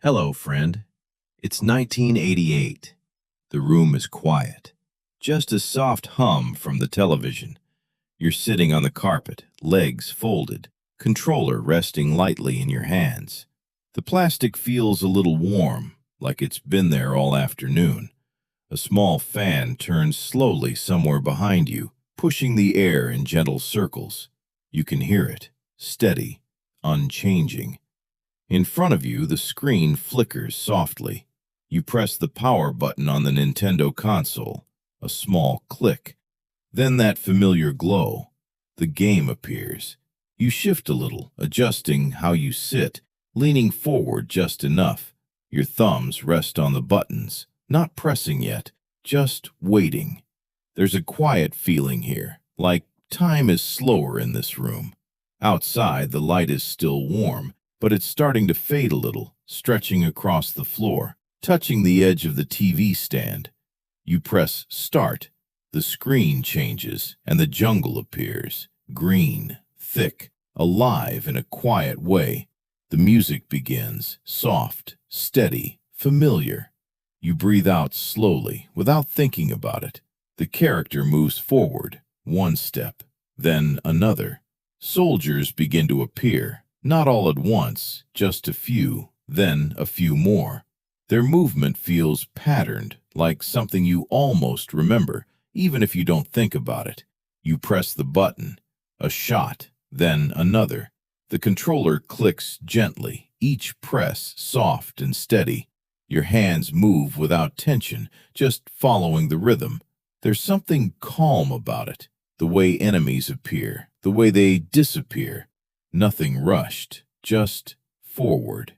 Hello, friend. It's 1988. The room is quiet. Just a soft hum from the television. You're sitting on the carpet, legs folded, controller resting lightly in your hands. The plastic feels a little warm, like it's been there all afternoon. A small fan turns slowly somewhere behind you, pushing the air in gentle circles. You can hear it, steady, unchanging. In front of you, the screen flickers softly. You press the power button on the Nintendo console. A small click. Then that familiar glow. The game appears. You shift a little, adjusting how you sit, leaning forward just enough. Your thumbs rest on the buttons, not pressing yet, just waiting. There's a quiet feeling here, like time is slower in this room. Outside, the light is still warm, but it's starting to fade a little, stretching across the floor, touching the edge of the TV stand. You press start. The screen changes, and the jungle appears, green, thick, alive in a quiet way. The music begins, soft, steady, familiar. You breathe out slowly, without thinking about it. The character moves forward, one step, then another. Soldiers begin to appear. Not all at once, just a few, then a few more. Their movement feels patterned, like something you almost remember, even if you don't think about it. You press the button. A shot, then another. The controller clicks gently, each press soft and steady. Your hands move without tension, just following the rhythm. There's something calm about it, the way enemies appear, the way they disappear. Nothing rushed, just forward.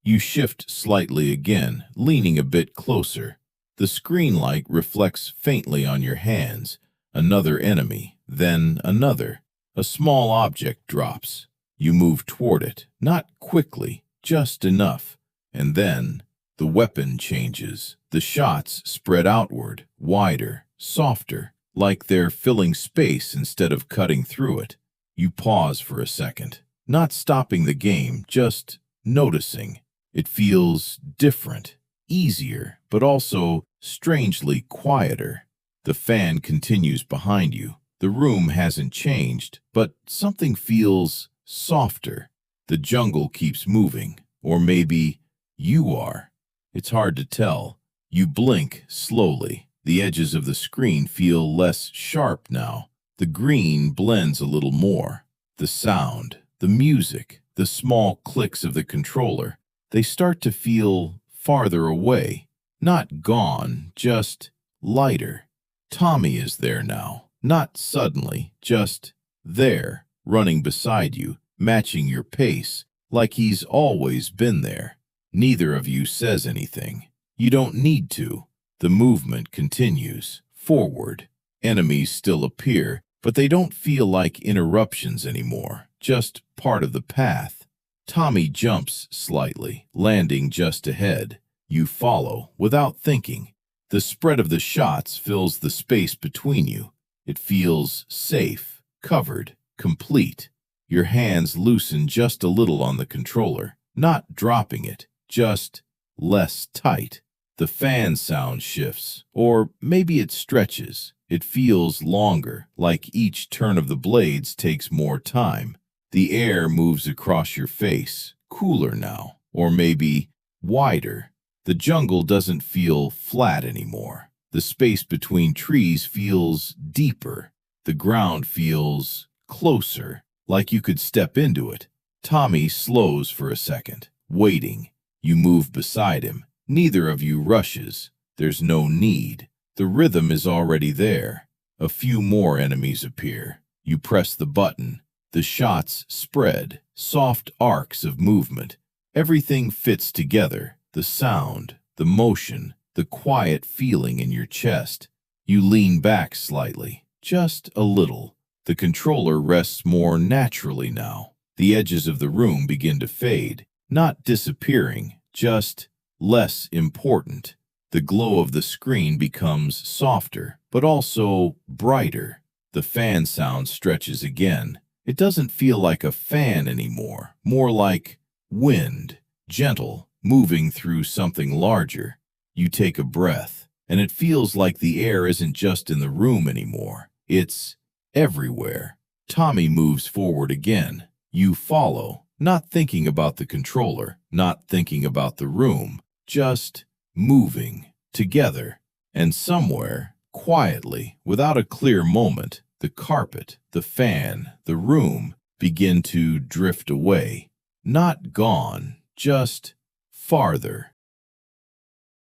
You shift slightly again, leaning a bit closer. The screen light reflects faintly on your hands. Another enemy, then another. A small object drops. You move toward it, not quickly, just enough. And then the weapon changes. The shots spread outward, wider, softer, like they're filling space instead of cutting through it. You pause for a second, not stopping the game, just noticing. It feels different, easier, but also strangely quieter. The fan continues behind you. The room hasn't changed, but something feels softer. The jungle keeps moving, or maybe you are. It's hard to tell. You blink slowly. The edges of the screen feel less sharp now. The green blends a little more. The sound, the music, the small clicks of the controller, they start to feel farther away. Not gone, just lighter. Tommy is there now. Not suddenly, just there, running beside you, matching your pace, like he's always been there. Neither of you says anything. You don't need to. The movement continues, forward. Enemies still appear, but they don't feel like interruptions anymore, just part of the path. Tommy jumps slightly, landing just ahead. You follow, without thinking. The spread of the shots fills the space between you. It feels safe, covered, complete. Your hands loosen just a little on the controller, not dropping it, just less tight. The fan sound shifts, or maybe it stretches. It feels longer, like each turn of the blades takes more time. The air moves across your face, cooler now, or maybe wider. The jungle doesn't feel flat anymore. The space between trees feels deeper. The ground feels closer, like you could step into it. Tommy slows for a second, waiting. You move beside him. Neither of you rushes. There's no need. The rhythm is already there. A few more enemies appear. You press the button. The shots spread, soft arcs of movement. Everything fits together. The sound, the motion, the quiet feeling in your chest. You lean back slightly, just a little. The controller rests more naturally now. The edges of the room begin to fade, not disappearing, just less important. The glow of the screen becomes softer, but also brighter. The fan sound stretches again. It doesn't feel like a fan anymore, more like wind, gentle, moving through something larger. You take a breath, and it feels like the air isn't just in the room anymore. It's everywhere. Tommy moves forward again. You follow, not thinking about the controller, not thinking about the room, just moving together. And somewhere, quietly, without a clear moment, the carpet, the fan, the room begin to drift away. Not gone, just farther.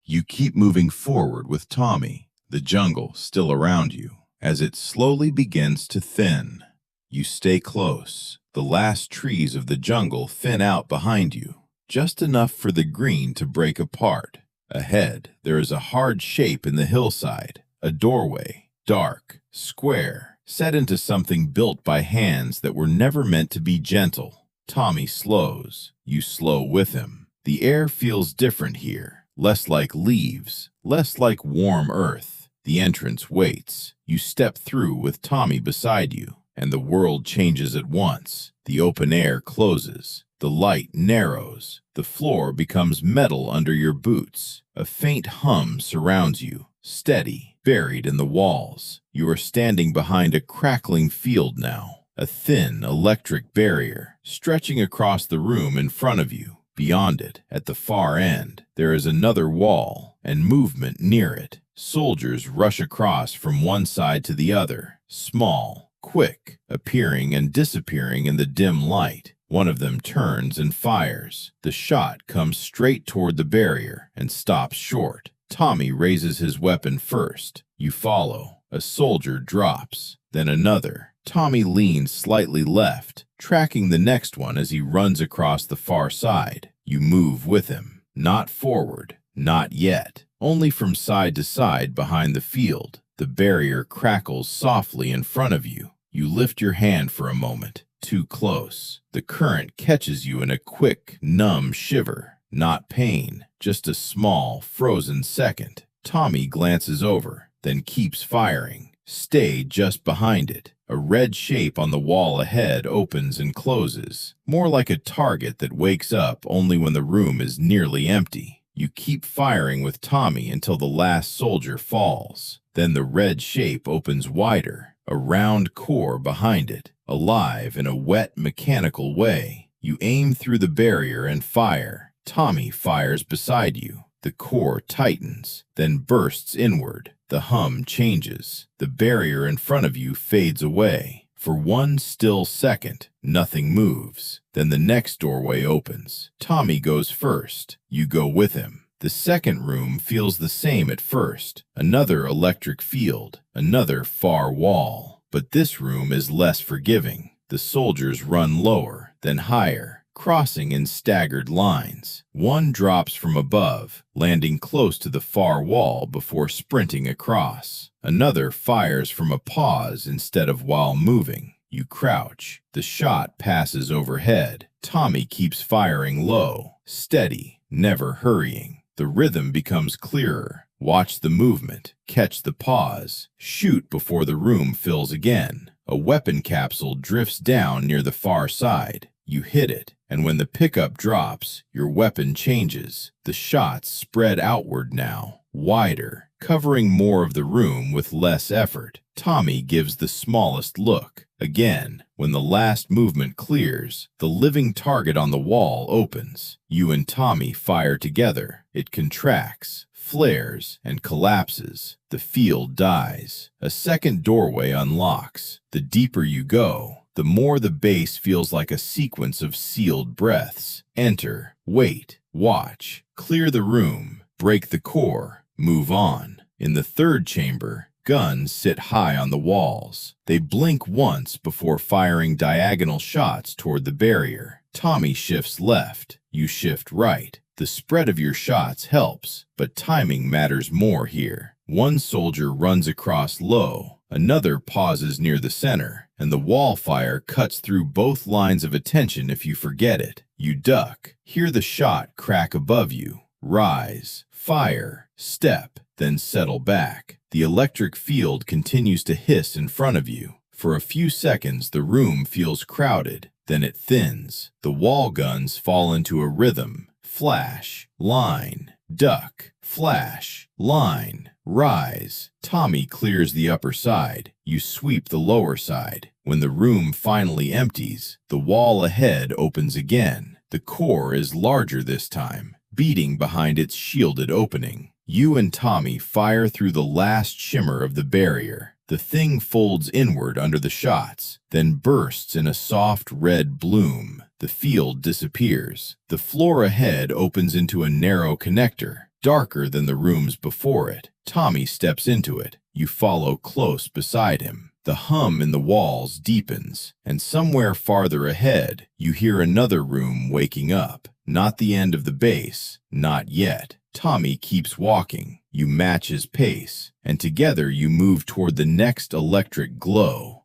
You keep moving forward with Tommy, the jungle still around you, as it slowly begins to thin. You stay close. The last trees of the jungle thin out behind you, just enough for the green to break apart. Ahead, there is a hard shape in the hillside, a doorway, dark, square, set into something built by hands that were never meant to be gentle. Tommy slows. You slow with him. The air feels different here, less like leaves, less like warm earth. The entrance waits. You step through with Tommy beside you, and the world changes at once. The open air closes. The light narrows. The floor becomes metal under your boots. A faint hum surrounds you, steady, buried in the walls. You are standing behind a crackling field now, a thin electric barrier stretching across the room in front of you. Beyond it, at the far end, there is another wall and movement near it. Soldiers rush across from one side to the other, small, quick, appearing and disappearing in the dim light. One of them turns and fires. The shot comes straight toward the barrier and stops short. Tommy raises his weapon first. You follow. A soldier drops, then another. Tommy leans slightly left, tracking the next one as he runs across the far side. You move with him. Not forward. Not yet. Only from side to side behind the field. The barrier crackles softly in front of you. You lift your hand for a moment. Too close. The current catches you in a quick, numb shiver. Not pain, just a small, frozen second. Tommy glances over, then keeps firing. Stay just behind it. A red shape on the wall ahead opens and closes, more like a target that wakes up only when the room is nearly empty. You keep firing with Tommy until the last soldier falls. Then the red shape opens wider, a round core behind it, alive in a wet, mechanical way. You aim through the barrier and fire. Tommy fires beside you. The core tightens, then bursts inward. The hum changes. The barrier in front of you fades away. For one still second, nothing moves. Then the next doorway opens. Tommy goes first. You go with him. The second room feels the same at first. Another electric field, another far wall. But this room is less forgiving. The soldiers run lower, then higher, crossing in staggered lines. One drops from above, landing close to the far wall before sprinting across. Another fires from a pause instead of while moving. You crouch. The shot passes overhead. Tommy keeps firing low, steady, never hurrying. The rhythm becomes clearer. Watch the movement. Catch the pause. Shoot before the room fills again. A weapon capsule drifts down near the far side. You hit it, and when the pickup drops, your weapon changes. The shots spread outward now, wider, covering more of the room with less effort. Tommy gives the smallest look. Again, when the last movement clears, the living target on the wall opens. You and Tommy fire together. It contracts, flares, and collapses. The field dies. A second doorway unlocks. The deeper you go, the more the base feels like a sequence of sealed breaths. Enter, wait, watch, clear the room, break the core, move on. In the third chamber, guns sit high on the walls. They blink once before firing diagonal shots toward the barrier. Tommy shifts left, you shift right. The spread of your shots helps, but timing matters more here. One soldier runs across low, another pauses near the center, and the wall fire cuts through both lines of attention if you forget it. You duck, hear the shot crack above you, rise, fire, step, then settle back. The electric field continues to hiss in front of you. For a few seconds, the room feels crowded, then it thins. The wall guns fall into a rhythm, flash, line, duck, flash, line, rise. Tommy clears the upper side. You sweep the lower side. When the room finally empties, the wall ahead opens again. The core is larger this time, beating behind its shielded opening. You and Tommy fire through the last shimmer of the barrier. The thing folds inward under the shots, then bursts in a soft red bloom. The field disappears. The floor ahead opens into a narrow connector, darker than the rooms before it. Tommy steps into it. You follow close beside him. The hum in the walls deepens, and somewhere farther ahead, you hear another room waking up. Not the end of the base, not yet. Tommy keeps walking. You match his pace, and together you move toward the next electric glow.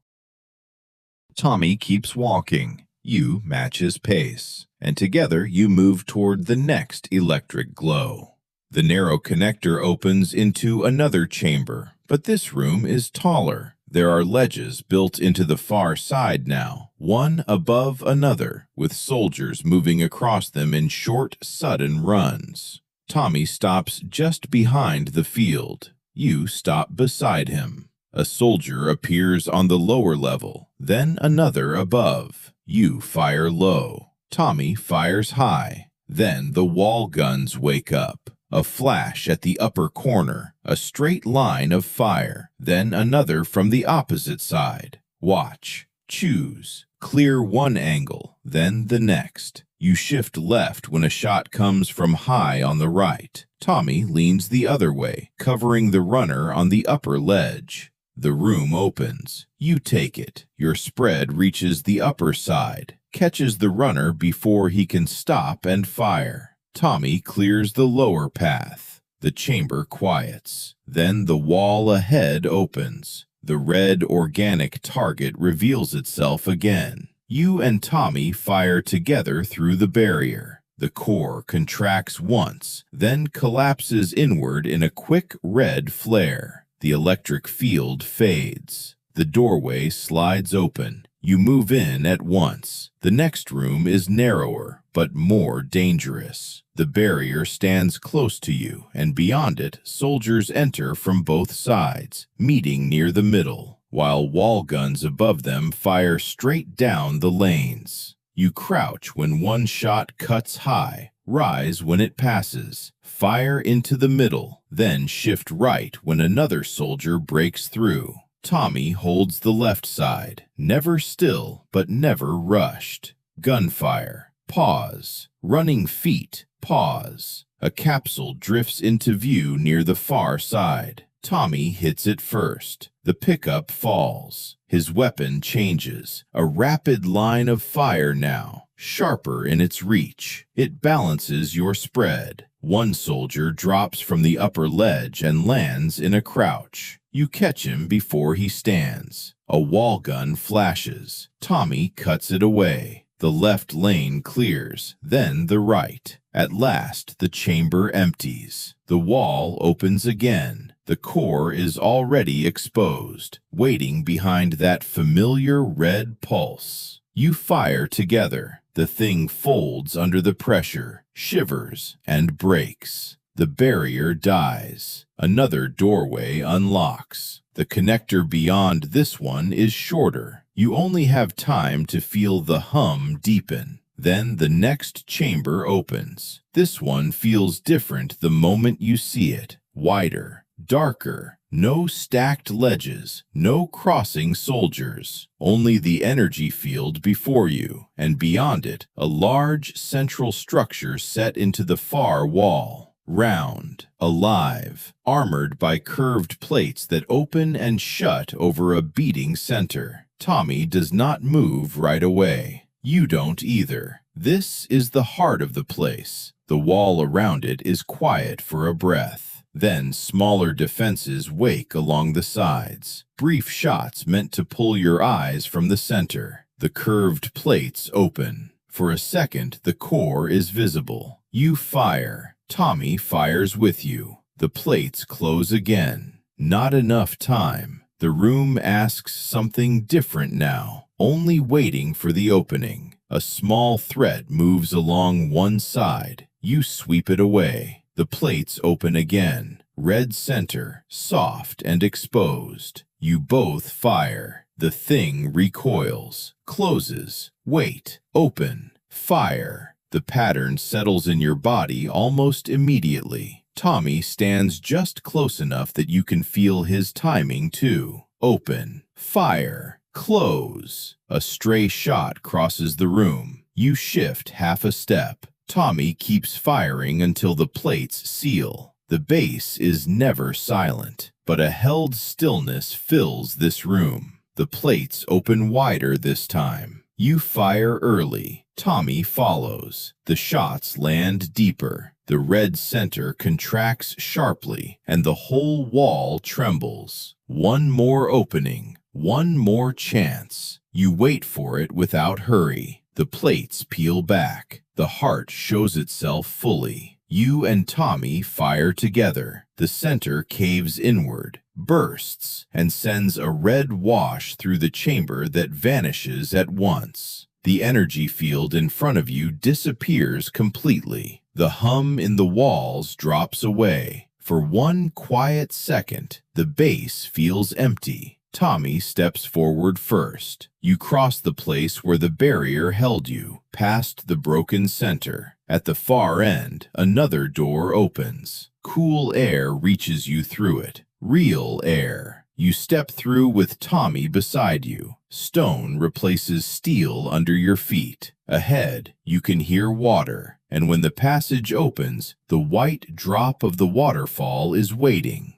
Tommy keeps walking. You match his pace, and together you move toward the next electric glow. The narrow connector opens into another chamber, but this room is taller. There are ledges built into the far side now, one above another, with soldiers moving across them in short, sudden runs. Tommy stops just behind the field. You stop beside him. A soldier appears on the lower level, then another above. You fire low. Tommy fires high. Then the wall guns wake up. A flash at the upper corner, a straight line of fire, then another from the opposite side. Watch, choose, clear one angle, then the next. You shift left when a shot comes from high on the right. Tommy leans the other way, covering the runner on the upper ledge. The room opens. You take it. Your spread reaches the upper side, catches the runner before he can stop and fire. Tommy clears the lower path. The chamber quiets. Then the wall ahead opens. The red organic target reveals itself again. You and Tommy fire together through the barrier. The core contracts once, then collapses inward in a quick red flare. The electric field fades. The doorway slides open. You move in at once. The next room is narrower, but more dangerous. The barrier stands close to you, and beyond it, soldiers enter from both sides, meeting near the middle, while wall guns above them fire straight down the lanes. You crouch when one shot cuts high, rise when it passes, fire into the middle, then shift right when another soldier breaks through. Tommy holds the left side, never still, but never rushed. Gunfire. Pause. Running feet. Pause. A capsule drifts into view near the far side. Tommy hits it first. The pickup falls. His weapon changes. A rapid line of fire now, sharper in its reach. It balances your spread. One soldier drops from the upper ledge and lands in a crouch. You catch him before he stands. A wall gun flashes. Tommy cuts it away. The left lane clears, then the right. At last, the chamber empties. The wall opens again. The core is already exposed, waiting behind that familiar red pulse. You fire together. The thing folds under the pressure, shivers, and breaks. The barrier dies. Another doorway unlocks. The connector beyond this one is shorter. You only have time to feel the hum deepen. Then the next chamber opens. This one feels different the moment you see it. Wider, darker, no stacked ledges, no crossing soldiers. Only the energy field before you, and beyond it, a large central structure set into the far wall. Round, alive, armored by curved plates that open and shut over a beating center. Tommy does not move right away. You don't either. This is the heart of the place. The wall around it is quiet for a breath. Then smaller defenses wake along the sides. Brief shots meant to pull your eyes from the center. The curved plates open. For a second, the core is visible. You fire. Tommy fires with you. The plates close again. Not enough time. The room asks something different now, only waiting for the opening. A small thread moves along one side. You sweep it away. The plates open again. Red center, soft and exposed. You both fire. The thing recoils, closes, wait, open, fire. The pattern settles in your body almost immediately. Tommy stands just close enough that you can feel his timing too. Open, fire, close. A stray shot crosses the room. You shift half a step. Tommy keeps firing until the plates seal. The bass is never silent, but a held stillness fills this room. The plates open wider this time. You fire early. Tommy follows. The shots land deeper. The red center contracts sharply, and the whole wall trembles. One more opening. One more chance. You wait for it without hurry. The plates peel back. The heart shows itself fully. You and Tommy fire together. The center caves inward, bursts, and sends a red wash through the chamber that vanishes at once. The energy field in front of you disappears completely. The hum in the walls drops away. For one quiet second, the base feels empty. Tommy steps forward first. You cross the place where the barrier held you, past the broken center. At the far end, another door opens. Cool air reaches you through it. Real air. You step through with Tommy beside you. Stone replaces steel under your feet. Ahead, you can hear water, and when the passage opens, the white drop of the waterfall is waiting.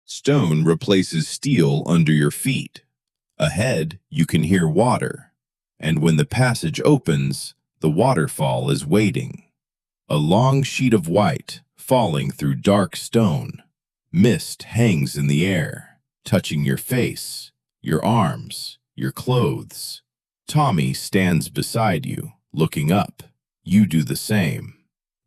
Stone replaces steel under your feet. Ahead, you can hear water, and when the passage opens, the waterfall is waiting. A long sheet of white, falling through dark stone. Mist hangs in the air, touching your face, your arms, your clothes. Tommy stands beside you, looking up. You do the same.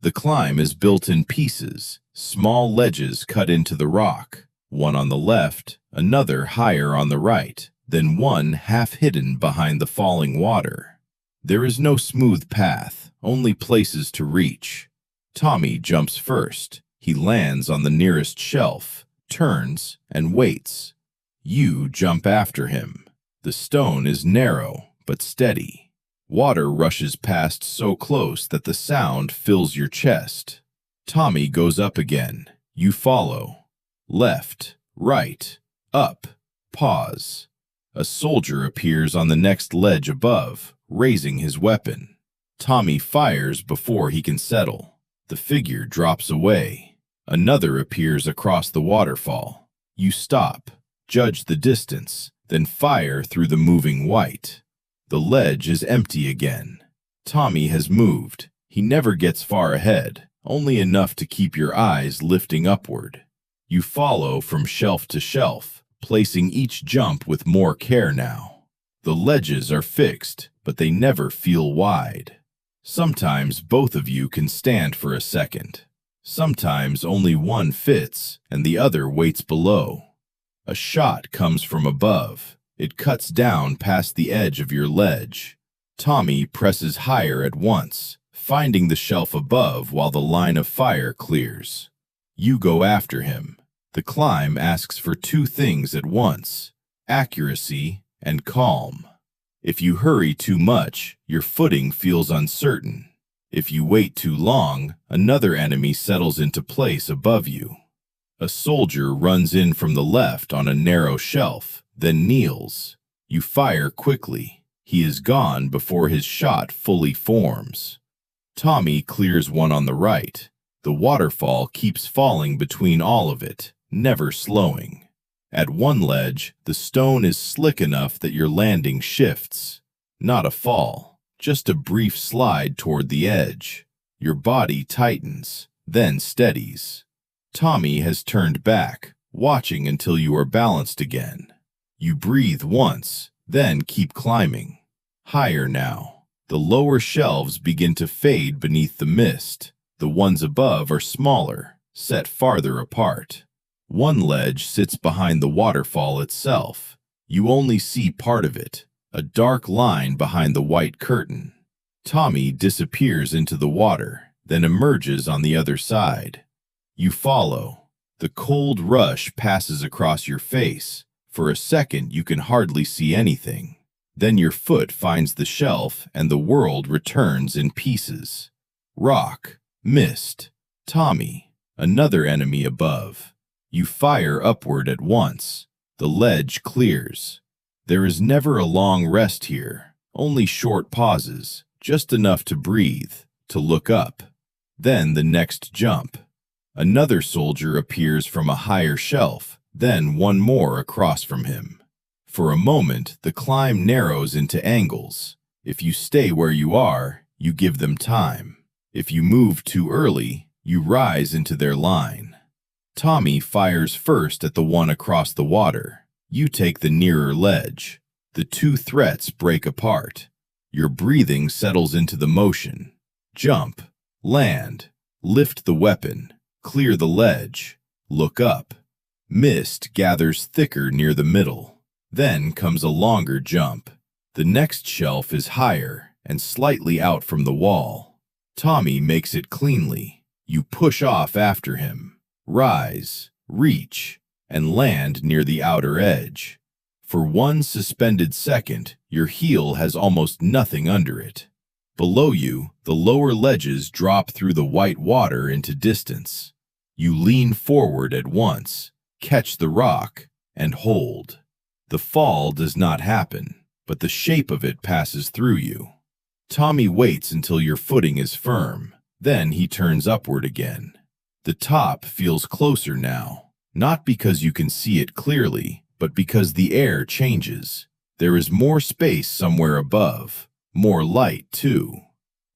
The climb is built in pieces, small ledges cut into the rock. One on the left, another higher on the right, then one half hidden behind the falling water. There is no smooth path, only places to reach. Tommy jumps first. He lands on the nearest shelf, turns, and waits. You jump after him. The stone is narrow, but steady. Water rushes past so close that the sound fills your chest. Tommy goes up again. You follow. Left, right, up, pause. A soldier appears on the next ledge above, raising his weapon. Tommy fires before he can settle. The figure drops away. Another appears across the waterfall. You stop, judge the distance, then fire through the moving white. The ledge is empty again. Tommy has moved. He never gets far ahead, only enough to keep your eyes lifting upward. You follow from shelf to shelf, placing each jump with more care now. The ledges are fixed, but they never feel wide. Sometimes both of you can stand for a second. Sometimes only one fits, and the other waits below. A shot comes from above. It cuts down past the edge of your ledge. Tommy presses higher at once, finding the shelf above while the line of fire clears. You go after him. The climb asks for two things at once: accuracy and calm. If you hurry too much, your footing feels uncertain. If you wait too long, another enemy settles into place above you. A soldier runs in from the left on a narrow shelf, then kneels. You fire quickly. He is gone before his shot fully forms. Tommy clears one on the right. The waterfall keeps falling between all of it, never slowing. At one ledge, the stone is slick enough that your landing shifts. Not a fall, just a brief slide toward the edge. Your body tightens, then steadies. Tommy has turned back, watching until you are balanced again. You breathe once, then keep climbing. Higher now. The lower shelves begin to fade beneath the mist. The ones above are smaller, set farther apart. One ledge sits behind the waterfall itself. You only see part of it, a dark line behind the white curtain. Tommy disappears into the water. then emerges on the other side. You follow. The cold rush passes across your face. For a second, you can hardly see anything. Then your foot finds the shelf and the world returns in pieces. Rock, mist, Tommy, another enemy above. You fire upward at once. The ledge clears. There is never a long rest here, only short pauses, just enough to breathe, to look up. Then the next jump. Another soldier appears from a higher shelf, then one more across from him. For a moment, the climb narrows into angles. If you stay where you are, you give them time. If you move too early, you rise into their line. Tommy fires first at the one across the water. You take the nearer ledge. The two threats break apart. Your breathing settles into the motion. Jump, land, lift the weapon, clear the ledge, look up. Mist gathers thicker near the middle. Then comes a longer jump. The next shelf is higher and slightly out from the wall. Tommy makes it cleanly. You push off after him. Rise, reach, and land near the outer edge. For one suspended second, your heel has almost nothing under it. Below you, the lower ledges drop through the white water into distance. You lean forward at once, catch the rock, and hold. The fall does not happen, but the shape of it passes through you. Tommy waits until your footing is firm. Then he turns upward again. The top feels closer now, not because you can see it clearly, but because the air changes. There is more space somewhere above, more light too.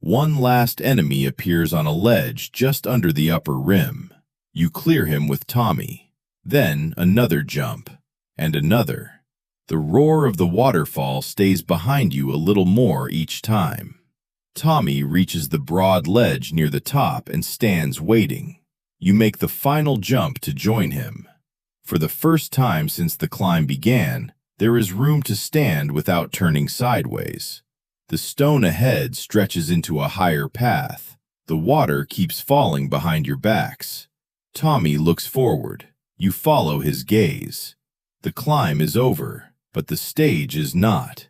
One last enemy appears on a ledge just under the upper rim. You clear him with Tommy. Then another jump, and another. The roar of the waterfall stays behind you a little more each time. Tommy reaches the broad ledge near the top and stands waiting. You make the final jump to join him. For the first time since the climb began, there is room to stand without turning sideways. The stone ahead stretches into a higher path. The water keeps falling behind your backs. Tommy looks forward. You follow his gaze. The climb is over, but the stage is not.